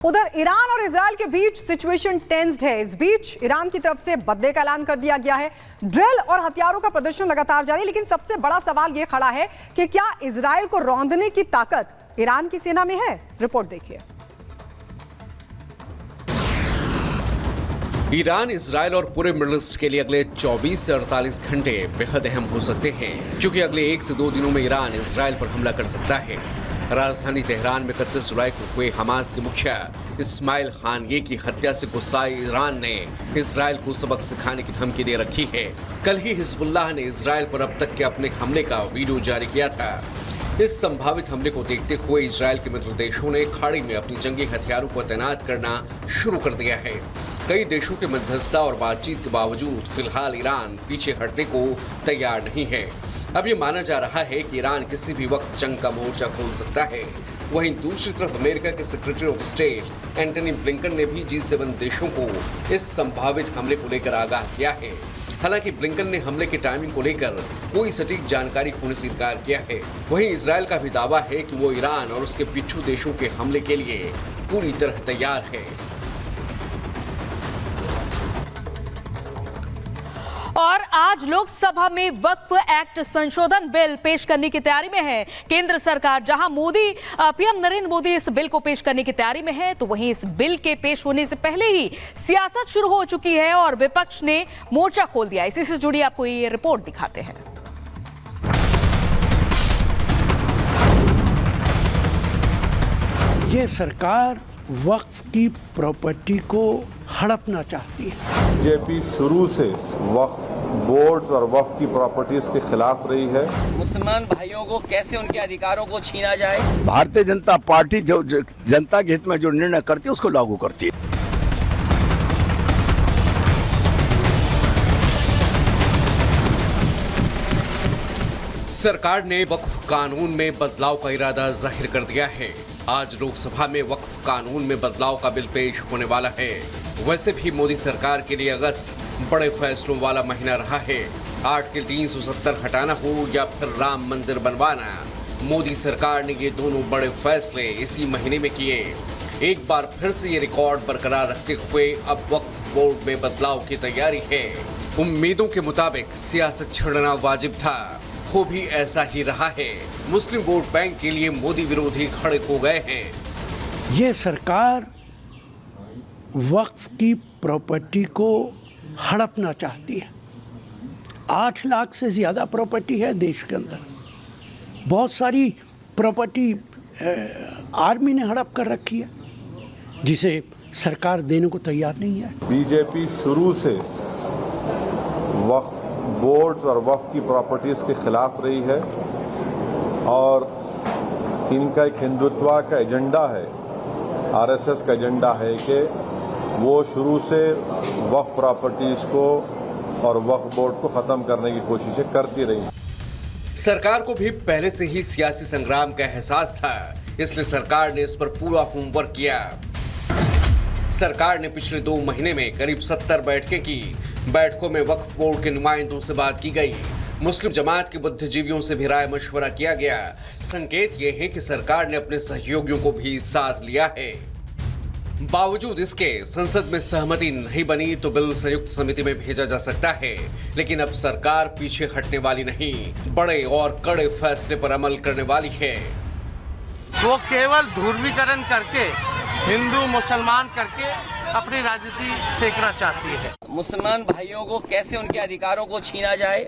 उधर ईरान और इजराइल के बीच सिचुएशन टेंस्ड है। इस बीच ईरान की तरफ से बदले का ऐलान कर दिया गया है। ड्रिल और हथियारों का प्रदर्शन लगातार जारी, लेकिन सबसे बड़ा सवाल यह खड़ा है कि क्या इजराइल को रौंदने की ताकत ईरान की सेना में है। रिपोर्ट देखिए। ईरान, इजराइल और पूरे मिडिल ईस्ट के लिए अगले 24 से 48 घंटे बेहद अहम हो सकते हैं, क्योंकि अगले 1 से 2 दिनों में ईरान इजराइल पर हमला कर सकता है। राजधानी तेहरान में 31 जुलाई को हुए हमास के मुखिया इस्माइल खानिये की हत्या से गुस्साए ईरान ने इजराइल को सबक सिखाने की धमकी दे रखी है। कल ही हिजबुल्लाह ने इजराइल पर अब तक के अपने हमले का वीडियो जारी किया था। इस संभावित हमले को देखते हुए इजराइल के मित्र देशों ने खाड़ी में अपनी जंगी हथियारों को तैनात करना शुरू कर दिया है। कई देशों के मध्यस्थता और बातचीत के बावजूद फिलहाल ईरान पीछे हटने को तैयार नहीं है। अब ये माना जा रहा है कि ईरान किसी भी वक्त जंग का मोर्चा खोल सकता है। वहीं दूसरी तरफ अमेरिका के secretary of state Antony Blinken ने भी G7 देशों को इस संभावित हमले को लेकर आगाह किया है। हालांकि ब्लिंकन ने हमले के टाइमिंग को लेकर कोई सटीक जानकारी खोने से इनकार किया है। वहीं इजराइल का भी दावा है कि वो ईरान और उसके पिछू देशों के हमले के लिए पूरी तरह तैयार है। और आज लोकसभा में वक्फ एक्ट संशोधन बिल पेश करने की तैयारी में है केंद्र सरकार। जहां पीएम नरेंद्र मोदी इस बिल को पेश करने की तैयारी में है, तो वहीं इस बिल के पेश होने से पहले ही सियासत शुरू हो चुकी है और विपक्ष ने मोर्चा खोल दिया। इसी से जुड़ी आपको ये रिपोर्ट दिखाते हैं। ये सरकार वक्फ की प्रॉपर्टी को हड़पना चाहती है। बीजेपी शुरू से वक्फ बोर्ड और वक्फ की प्रॉपर्टीज के खिलाफ रही है। मुसलमान भाइयों को कैसे उनके अधिकारों को छीना जाए। भारतीय जनता पार्टी जो जनता के हित में जो निर्णय करती है उसको लागू करती है। सरकार ने वक्फ कानून में बदलाव का इरादा जाहिर कर दिया है। आज लोकसभा में वक्फ कानून में बदलाव का बिल पेश होने वाला है। वैसे भी मोदी सरकार के लिए अगस्त बड़े फैसलों वाला महीना रहा है। आर्टिकल 370 हटाना हो या फिर राम मंदिर बनवाना, मोदी सरकार ने ये दोनों बड़े फैसले इसी महीने में किए। एक बार फिर से ये रिकॉर्ड बरकरार रखते हुए अब वक्फ बोर्ड में बदलाव की तैयारी है। उम्मीदों के मुताबिक सियासत छेड़ना वाजिब था, वो भी ऐसा ही रहा है। मुस्लिम वोट बैंक के लिए मोदी विरोधी खड़े हो गए हैं। ये सरकार वक्फ की प्रॉपर्टी को हड़पना चाहती है। 8 लाख से ज़्यादा प्रॉपर्टी है देश के अंदर। बहुत सारी प्रॉपर्टी आर्मी ने हड़प कर रखी है, जिसे सरकार देने को तैयार नहीं है। बीजेपी शुरू से वक्फ बोर्ड्स और वक्फ की प्रॉपर्टीज के खिलाफ रही है और इनका एक हिंदुत्व का एजेंडा है, आरएसएस का एजेंडा है कि वो शुरू से वक्फ प्रॉपर्टीज को और वक्फ बोर्ड को खत्म करने की कोशिशें करती रही। सरकार को भी पहले से ही सियासी संग्राम का एहसास था, इसलिए सरकार ने इस पर पूरा होमवर्क किया। सरकार ने पिछले 2 महीने में करीब 70 बैठकें की। बैठकों में वक्फ बोर्ड के नुमाइंदों से बात की गई, मुस्लिम जमात के बुद्धिजीवियों से भी राय मशवरा किया गया। संकेत ये है कि सरकार ने अपने सहयोगियों को भी साथ लिया है। बावजूद इसके संसद में सहमति नहीं बनी तो बिल संयुक्त समिति में भेजा जा सकता है, लेकिन अब सरकार पीछे हटने वाली नहीं, बड़े और कड़े फैसले पर अमल करने वाली है। वो केवल ध्रुवीकरण करके हिंदू मुसलमान करके अपनी राजनीति सेकना चाहती है। मुसलमान भाइयों को कैसे उनके अधिकारों को छीना जाए,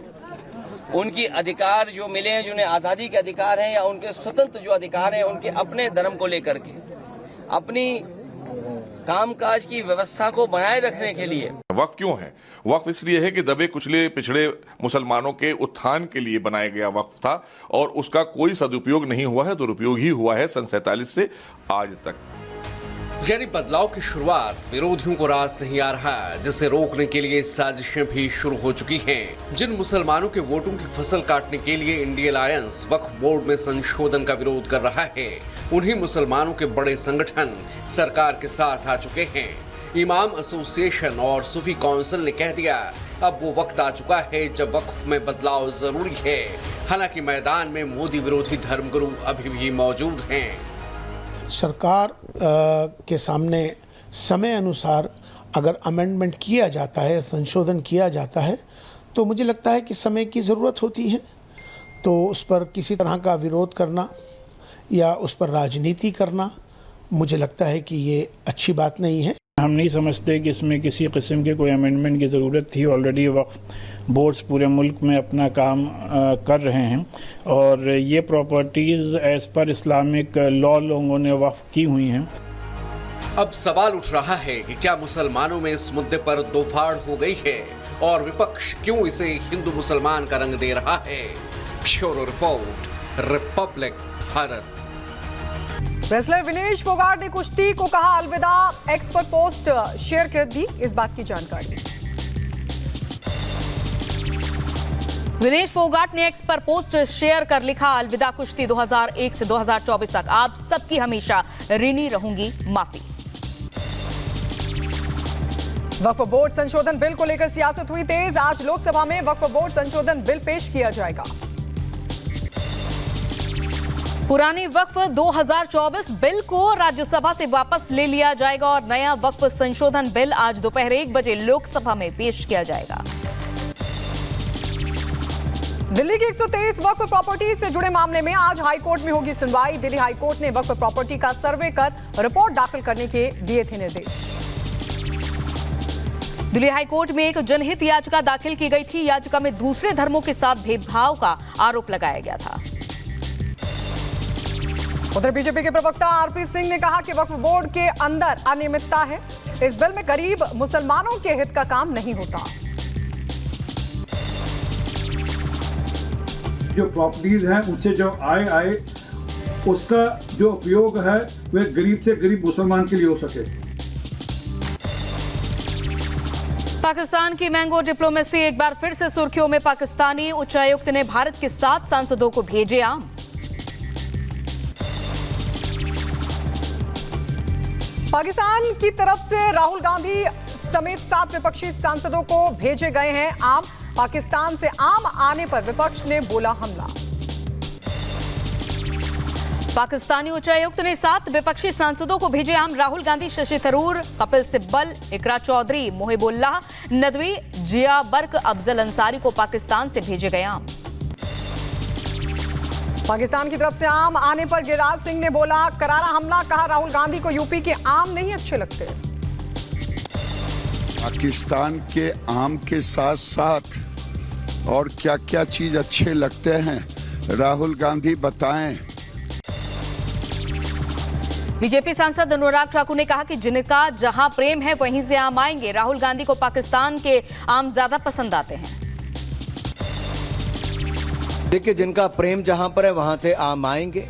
उनकी अधिकार जो मिले हैं, जिन्हें आज़ादी के अधिकार हैं या उनके स्वतंत्र जो अधिकार हैं, उनके अपने धर्म को लेकर के अपनी कामकाज की व्यवस्था को बनाए रखने के लिए। वक्फ क्यों है? वक्फ इसलिए है कि दबे कुचले पिछड़े मुसलमानों के उत्थान के लिए बनाया गया वक्फ था और उसका कोई सदुपयोग नहीं हुआ है, दुरुपयोग ही हुआ है सन 47 से आज तक। यानी बदलाव की शुरुआत विरोधियों को रास नहीं आ रहा, जिसे रोकने के लिए साजिशें भी शुरू हो चुकी हैं। जिन मुसलमानों के वोटों की फसल काटने के लिए इंडिया अलायंस वक्फ बोर्ड में संशोधन का विरोध कर रहा है, उन्हीं मुसलमानों के बड़े संगठन सरकार के साथ आ चुके हैं। इमाम एसोसिएशन और सूफी काउंसिल ने कह दिया अब वो वक्त आ चुका है जब वक्फ में बदलाव जरूरी है। हालांकि मैदान में मोदी विरोधी धर्मगुरु अभी भी मौजूद हैं। सरकार के सामने समय अनुसार अगर अमेंडमेंट किया जाता है, संशोधन किया जाता है, तो मुझे लगता है कि समय की ज़रूरत होती है। तो उस पर किसी तरह का विरोध करना या उस पर राजनीति करना, मुझे लगता है कि ये अच्छी बात नहीं है। हम नहीं समझते कि इसमें किसी किस्म के कोई अमेंडमेंट की ज़रूरत थी। ऑलरेडी वक्फ बोर्ड्स पूरे मुल्क में अपना काम कर रहे हैं और ये properties as per Islamic law लोगों ने वक्फ की हुई हैं। अब सवाल उठ रहा है कि क्या मुसलमानों में इस मुद्दे पर दोफाड़ हो गई है और विपक्ष क्यों इसे हिंदू मुसलमान का रंग दे रहा है। Bureau report, Republic Bharat. Wrestler Vinesh Phogat ने कुश्ती को कहा अलविदा, एक्स पर पोस्ट शेयर कर दी, इस बात की जानकारी। विनेश फोगाट ने एक्स पर पोस्ट शेयर कर लिखा, अलविदा कुश्ती 2001 से 2024 तक, आप सबकी हमेशा ऋणी रहूंगी माफी। वक्फ बोर्ड संशोधन बिल को लेकर सियासत हुई तेज, आज लोकसभा में वक्फ बोर्ड संशोधन बिल पेश किया जाएगा। पुरानी वक्फ 2024 बिल को राज्यसभा से वापस ले लिया जाएगा और नया वक्फ संशोधन बिल आज दोपहर 1 बजे लोकसभा में पेश किया जाएगा। दिल्ली की 123 वक्फ प्रॉपर्टी से जुड़े मामले में आज हाईकोर्ट में होगी सुनवाई। दिल्ली हाईकोर्ट ने वक्फ प्रॉपर्टी का सर्वे कर रिपोर्ट दाखिल करने के दिए थे निर्देश। दिल्ली हाईकोर्ट में एक जनहित याचिका दाखिल की गई थी। याचिका में दूसरे धर्मों के साथ भेदभाव का आरोप लगाया गया था। उधर बीजेपी के प्रवक्ता आरपी सिंह ने कहा कि वक्फ बोर्ड के अंदर अनियमितता है, इस बिल में गरीब मुसलमानों के हित का काम नहीं होता। जो प्रॉपर्टीज हैं उनसे जो आय आए उसका जो उपयोग है वह गरीब से गरीब मुसलमान के लिए हो सके। पाकिस्तान की मैंगो डिप्लोमेसी एक बार फिर से सुर्खियों में। पाकिस्तानी उच्चायुक्त ने भारत के 7 सांसदों को भेजे आम। पाकिस्तान की तरफ से राहुल गांधी समेत 7 विपक्षी सांसदों को भेजे गए हैं आम। पाकिस्तान से आम आने पर विपक्ष ने बोला हमला। पाकिस्तानी उच्चायुक्त ने 7 विपक्षी सांसदों को भेजे आम। राहुल गांधी, शशि थरूर, कपिल सिब्बल, इकरा चौधरी, मुहिबुल्लाह नदवी, जिया बर्क, अफजल अंसारी को पाकिस्तान से भेजे गए आम। पाकिस्तान की तरफ से आम आने पर गिरिराज सिंह ने बोला करारा हमला, कहा राहुल गांधी को यूपी के आम नहीं अच्छे लगते। पाकिस्तान के आम के साथ साथ और क्या क्या चीज अच्छे लगते हैं राहुल गांधी बताएं। बीजेपी सांसद अनुराग ठाकुर ने कहा कि जिनका जहां प्रेम है वहीं से आम आएंगे। राहुल गांधी को पाकिस्तान के आम ज्यादा पसंद आते हैं। देखिए, जिनका प्रेम जहां पर है वहां से आम आएंगे।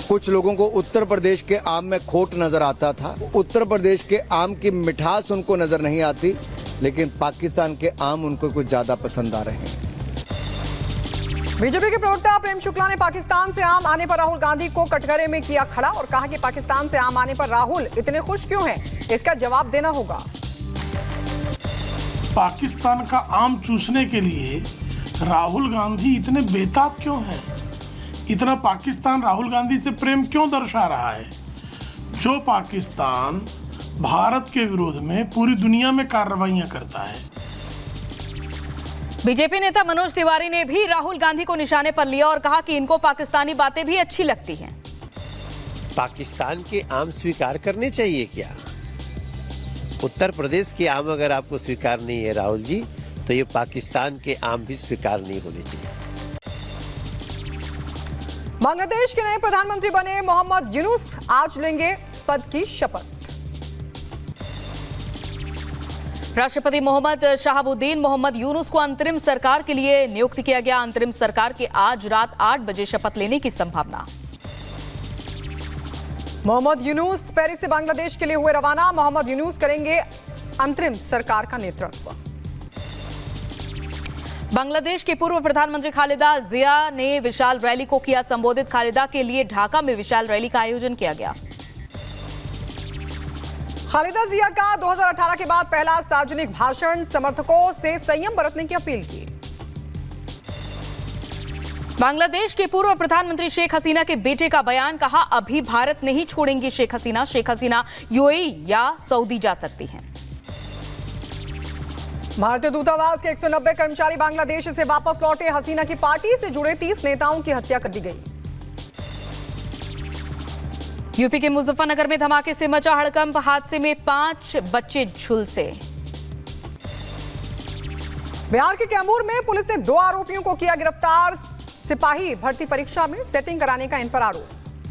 कुछ लोगों को उत्तर प्रदेश के आम में खोट नजर आता था, उत्तर प्रदेश के आम की मिठास उनको नजर नहीं आती, लेकिन पाकिस्तान के आम उनको कुछ ज्यादा पसंद आ रहे हैं। बीजेपी के प्रवक्ता प्रेम शुक्ला ने पाकिस्तान से आम आने पर राहुल गांधी को कटघरे में किया खड़ा और कहा कि पाकिस्तान से आम आने पर राहुल इतने खुश क्यों हैं, इसका जवाब देना होगा। पाकिस्तान का आम चूसने के लिए राहुल गांधी इतने बेताब क्यों हैं? इतना पाकिस्तान राहुल गांधी से प्रेम क्यों दर्शा रहा है? जो पाकिस्तान भारत के विरोध में पूरी दुनिया में कार्रवाइयां करता है। बीजेपी नेता मनोज तिवारी ने भी राहुल गांधी को निशाने पर लिया और कहा कि इनको पाकिस्तानी बातें भी अच्छी लगती हैं। पाकिस्तान के आम स्वीकार करने चाहिए क्या? उत्तर प्रदेश के आम अगर आपको स्वीकार नहीं है राहुल जी, तो ये पाकिस्तान के आम भी स्वीकार नहीं होने चाहिए। बांग्लादेश के नए प्रधानमंत्री बने मोहम्मद यूनुस आज लेंगे पद की शपथ। राष्ट्रपति मोहम्मद शहाबुद्दीन मोहम्मद यूनुस को अंतरिम सरकार के लिए नियुक्त किया गया। अंतरिम सरकार के आज रात 8 बजे शपथ लेने की संभावना। मोहम्मद यूनुस पेरिस से बांग्लादेश के लिए हुए रवाना। मोहम्मद यूनुस करेंगे अंतरिम सरकार का नेतृत्व। बांग्लादेश के पूर्व प्रधानमंत्री खालिदा जिया ने विशाल रैली को किया संबोधित। खालिदा के लिए ढाका में विशाल रैली का आयोजन किया गया। खालिदा जिया का 2018 के बाद पहला सार्वजनिक भाषण, समर्थकों से संयम बरतने की अपील की। बांग्लादेश के पूर्व प्रधानमंत्री शेख हसीना के बेटे का बयान, कहा अभी भारत नहीं छोड़ेंगी शेख हसीना। शेख हसीना यूएई या सऊदी जा सकती हैं। भारतीय दूतावास के 190 कर्मचारी बांग्लादेश से वापस लौटे। हसीना की पार्टी से जुड़े 30 नेताओं की हत्या कर दी गई। यूपी के मुजफ्फरनगर में धमाके से मचा हड़कंप, हादसे में 5 बच्चे झुलसे। बिहार के कैमूर में पुलिस ने 2 आरोपियों को किया गिरफ्तार। सिपाही भर्ती परीक्षा में सेटिंग कराने का इन पर आरोप।